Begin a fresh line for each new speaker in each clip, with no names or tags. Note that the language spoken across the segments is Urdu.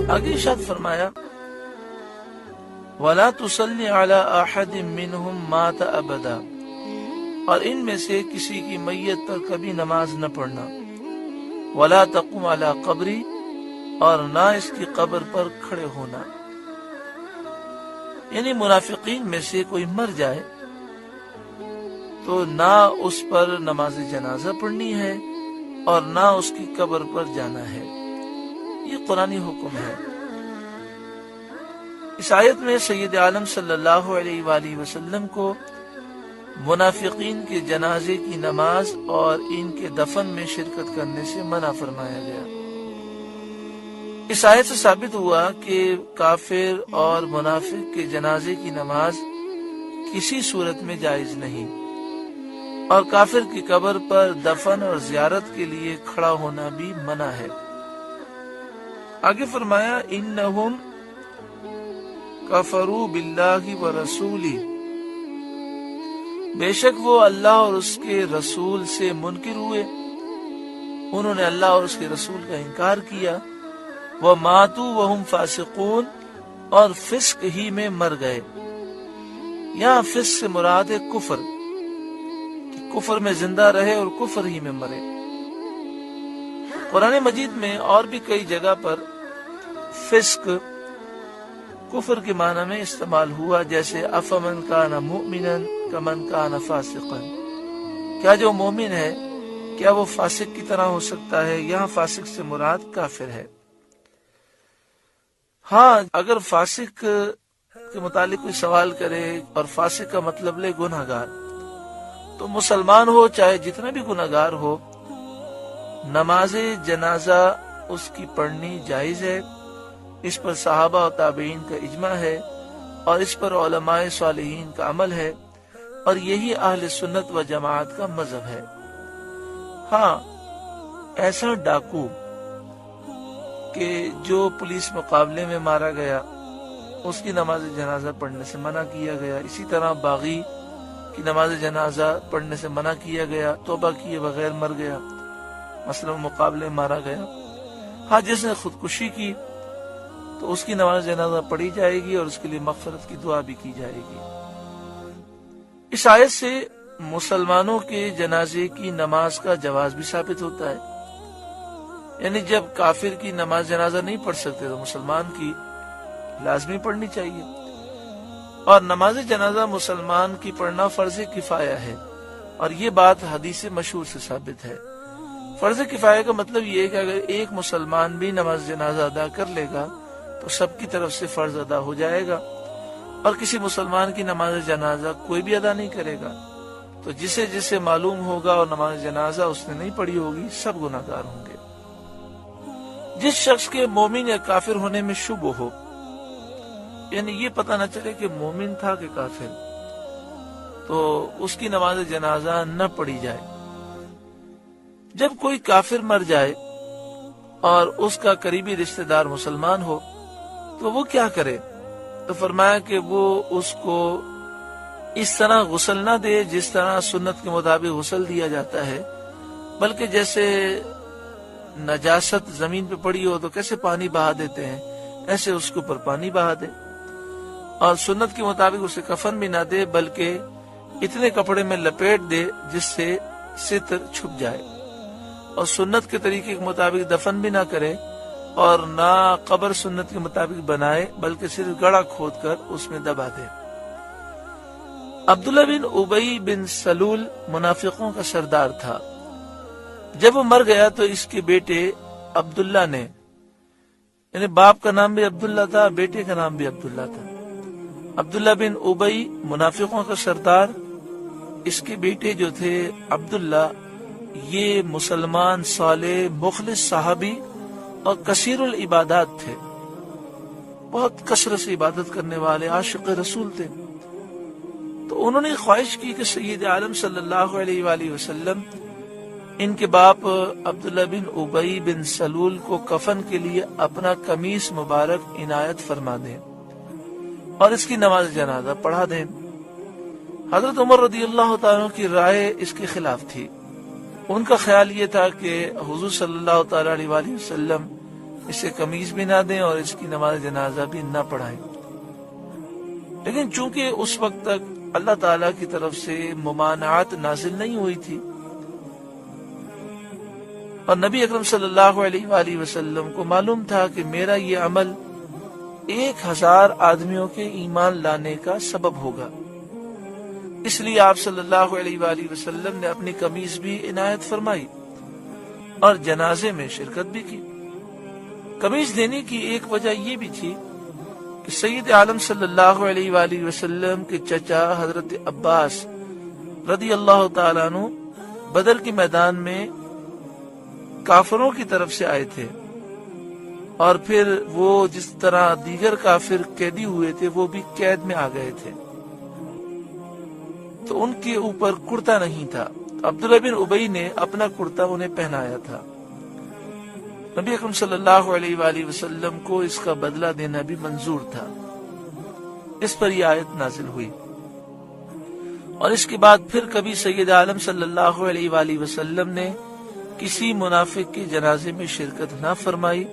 آگے ارشاد فرمایا وَلَا تُصَلِّ عَلَىٰ أَحَدٍ مِّنْهُمْ مَاتَ أَبَدًا، اور ان میں سے کسی کی میت پر کبھی نماز نہ پڑھنا، وَلَا تَقُمْ عَلَىٰ قَبْرِهِ، اور نہ اس کی قبر پر کھڑے ہونا۔ یعنی منافقین میں سے کوئی مر جائے تو نہ اس پر نماز جنازہ پڑھنی ہے اور نہ اس کی قبر پر جانا ہے۔ یہ قرآنی حکم ہے۔ اس آیت میں سید عالم صلی اللہ علیہ وآلہ وسلم کو منافقین کے جنازے کی نماز اور ان کے دفن میں شرکت کرنے سے منع فرمایا گیا۔ اس آیت سے ثابت ہوا کہ کافر اور منافق کے جنازے کی نماز کسی صورت میں جائز نہیں، اور کافر کی قبر پر دفن اور زیارت کے لیے کھڑا ہونا بھی منع ہے۔ آگے فرمایا انہم کفروا باللہ ورسولہ، بے شک وہ اللہ اور اس کے رسول سے منکر ہوئے، انہوں نے اللہ اور اس کے رسول کا انکار کیا، وماتوا وہم فاسقون، اور فسق ہی میں مر گئے۔ یہاں فسق سے مراد ہے کفر، کہ کفر میں زندہ رہے اور کفر ہی میں مرے۔ قرآن مجید میں اور بھی کئی جگہ پر فسق کفر کے معنی میں استعمال ہوا، جیسے افمن کان مؤمنا کمن کان فاسقا، کیا جو مومن ہے کیا وہ فاسق کی طرح ہو سکتا ہے؟ یہاں فاسق سے مراد کافر ہے۔ ہاں، اگر فاسق کے متعلق کوئی سوال کرے اور فاسق کا مطلب لے گناہگار، تو مسلمان ہو چاہے جتنا بھی گناہگار ہو، نماز جنازہ اس کی پڑھنی جائز ہے۔ اس پر صحابہ و تابعین کا اجماع ہے، اور اس پر علماء صالحین کا عمل ہے، اور یہی اہل سنت و جماعت کا مذہب ہے۔ ہاں، ایسا ڈاکو کہ جو پولیس مقابلے میں مارا گیا، اس کی نماز جنازہ پڑھنے سے منع کیا گیا۔ اسی طرح باغی کی نماز جنازہ پڑھنے سے منع کیا گیا، توبہ کیے بغیر مر گیا، مثلا مقابلے میں مارا گیا۔ ہاں، جس نے خودکشی کی تو اس کی نماز جنازہ پڑھی جائے گی اور اس کے لیے مغفرت کی دعا بھی کی جائے گی۔ اس آیت سے مسلمانوں کے جنازے کی نماز کا جواز بھی ثابت ہوتا ہے، یعنی جب کافر کی نماز جنازہ نہیں پڑھ سکتے تو مسلمان کی لازمی پڑھنی چاہیے۔ اور نماز جنازہ مسلمان کی پڑھنا فرض کفایہ ہے، اور یہ بات حدیث مشہور سے ثابت ہے۔ فرض کفایہ کا مطلب یہ ہے کہ اگر ایک مسلمان بھی نماز جنازہ ادا کر لے گا تو سب کی طرف سے فرض ادا ہو جائے گا، اور کسی مسلمان کی نماز جنازہ کوئی بھی ادا نہیں کرے گا تو جسے معلوم ہوگا اور نماز جنازہ اس نے نہیں پڑھی ہوگی، سب گناہگار ہوں گے۔ جس شخص کے مومن یا کافر ہونے میں شبہ ہو، یعنی یہ پتہ نہ چلے کہ مومن تھا کہ کافر، تو اس کی نماز جنازہ نہ پڑھی جائے۔ جب کوئی کافر مر جائے اور اس کا قریبی رشتہ دار مسلمان ہو تو وہ کیا کرے؟ تو فرمایا کہ وہ اس کو اس طرح غسل نہ دے جس طرح سنت کے مطابق غسل دیا جاتا ہے، بلکہ جیسے نجاست زمین پہ پڑی ہو تو کیسے پانی بہا دیتے ہیں، ایسے اس کے اوپر پانی بہا دے، اور سنت کے مطابق اسے کفن بھی نہ دے بلکہ اتنے کپڑے میں لپیٹ دے جس سے ستر چھپ جائے، اور سنت کے طریقے کے مطابق دفن بھی نہ کرے اور نہ قبر سنت کے مطابق بنائے بلکہ صرف گڑھا کھود کر اس میں دبا دے۔ عبداللہ بن ابی بن سلول منافقوں کا سردار تھا۔ جب وہ مر گیا تو اس کے بیٹے عبداللہ نے، یعنی باپ کا نام بھی عبداللہ تھا، بیٹے کا نام بھی عبداللہ تھا، عبداللہ بن ابی منافقوں کا سردار، اس کے بیٹے جو تھے عبداللہ، یہ مسلمان صالح مخلص صحابی اور کثیر العبادات تھے، بہت کثرت سے عبادت کرنے والے عاشق رسول تھے۔ تو انہوں نے خواہش کی کہ سید عالم صلی اللہ علیہ وآلہ وسلم ان کے باپ عبداللہ بن ابی بن سلول کو کفن کے لیے اپنا قمیص مبارک عنایت فرما دیں اور اس کی نماز جنازہ پڑھا دیں۔ حضرت عمر رضی اللہ تعالیٰ کی رائے اس کے خلاف تھی. ان کا خیال یہ تھا کہ حضور صلی اللہ تعالیٰ علیہ وآلہ وسلم اسے قمیض بھی نہ دیں اور اس کی نماز جنازہ بھی نہ پڑھائیں. لیکن چونکہ اس وقت تک اللہ تعالیٰ کی طرف سے ممانعت نازل نہیں ہوئی تھی اور نبی اکرم صلی اللہ علیہ وآلہ وسلم کو معلوم تھا کہ میرا یہ عمل 1000 آدمیوں کے ایمان لانے کا سبب ہوگا، اس لیے آپ صلی اللہ علیہ وآلہ وسلم نے اپنی قمیض بھی عنایت فرمائی اور جنازے میں شرکت بھی کی. قمیض دینے کی ایک وجہ یہ بھی تھی کہ سید عالم صلی اللہ علیہ وآلہ وسلم کے چچا حضرت عباس رضی اللہ تعالیٰ عنہ بدر کے میدان میں کافروں کی طرف سے آئے تھے، اور پھر وہ جس طرح دیگر کافر قیدی ہوئے تھے وہ بھی قید میں آ گئے تھے، تو ان کے اوپر کرتا نہیں تھا. عبداللہ بن ابی نے اپنا کرتا انہیں پہنایا تھا. نبی اکرم صلی اللہ علیہ وآلہ وسلم کو اس کا بدلہ دینا بھی منظور تھا. اس پر یہ آیت نازل ہوئی، اور اس کے بعد پھر کبھی سید عالم صلی اللہ علیہ وآلہ وسلم نے کسی منافق کے جنازے میں شرکت نہ فرمائی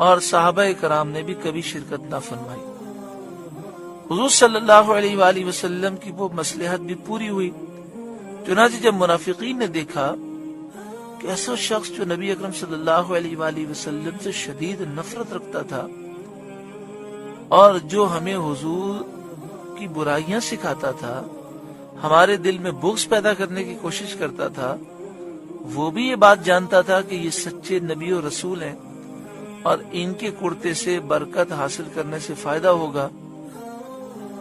اور صحابہ کرام نے بھی کبھی شرکت نہ فرمائی. حضور صلی اللہ علیہ وآلہ وسلم کی وہ مصلحت بھی پوری ہوئی. چنانچہ جب منافقین نے دیکھا کہ ایسا شخص جو نبی اکرم صلی اللہ علیہ وآلہ وسلم سے شدید نفرت رکھتا تھا اور جو ہمیں حضور کی برائیاں سکھاتا تھا، ہمارے دل میں بغض پیدا کرنے کی کوشش کرتا تھا، وہ بھی یہ بات جانتا تھا کہ یہ سچے نبی و رسول ہیں اور ان کے کرتے سے برکت حاصل کرنے سے فائدہ ہوگا،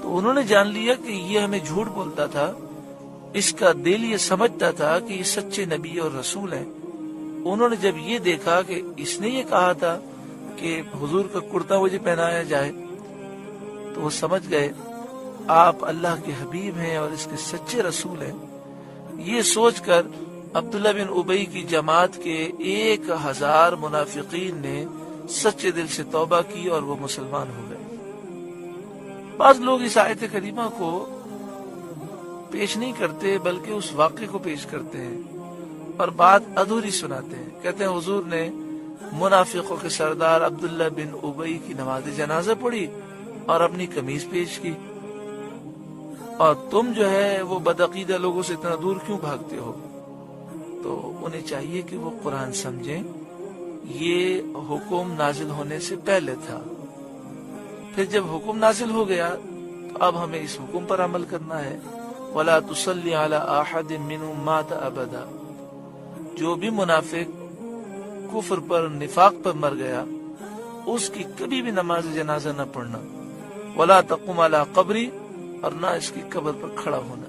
تو انہوں نے جان لیا کہ یہ ہمیں جھوٹ بولتا تھا. اس کا دل یہ سمجھتا تھا کہ یہ سچے نبی اور رسول ہیں. انہوں نے جب یہ دیکھا کہ اس نے یہ کہا تھا کہ حضور کا کرتا مجھے پہنایا جائے، تو وہ سمجھ گئے آپ اللہ کے حبیب ہیں اور اس کے سچے رسول ہیں. یہ سوچ کر عبداللہ بن ابی کی جماعت کے 1000 منافقین نے سچے دل سے توبہ کی اور وہ مسلمان ہو گئے. بعض لوگ اس آیت کریمہ کو پیش نہیں کرتے بلکہ اس واقعے کو پیش کرتے ہیں اور بات ادھوری سناتے ہیں. کہتے ہیں حضور نے منافقوں کے سردار عبداللہ بن ابی کی نماز جنازہ پڑھی اور اپنی قمیض پیش کی، اور تم جو ہے وہ بدعقیدہ لوگوں سے اتنا دور کیوں بھاگتے ہو؟ تو انہیں چاہیے کہ وہ قرآن سمجھیں. یہ حکم نازل ہونے سے پہلے تھا، پھر جب حکم نازل ہو گیا تو اب ہمیں اس حکم پر عمل کرنا ہے. وَلَا تُصَلِّ عَلَىٰ أَحَدٍ مِّنْهُمْ مَاتَ أَبَدًا، جو بھی منافق کفر پر نفاق پر مر گیا اس کی کبھی بھی نماز جنازہ نہ پڑھنا. وَلَا تَقُمْ عَلَىٰ قَبْرِي، اور نہ اس کی قبر پر کھڑا ہونا.